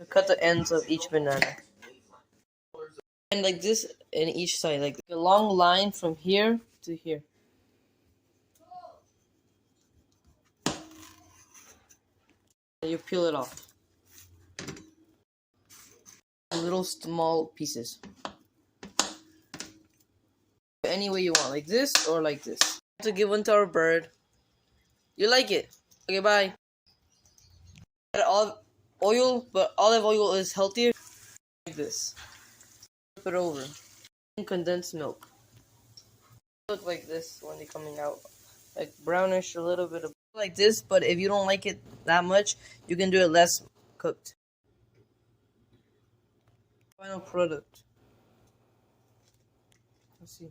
Cut the ends of each banana. And like this in each side, like a long line from here to here. And you peel it off. Little small pieces. Any way you want, like this or like this. To give one to our bird. You like it? Okay, bye. Olive oil, but olive oil is healthier. Like this. Flip it over. And condensed milk. Look like this when they're coming out, like brownish, a little bit of like this. But if you don't like it that much, you can do it less cooked. Final product. Let's see.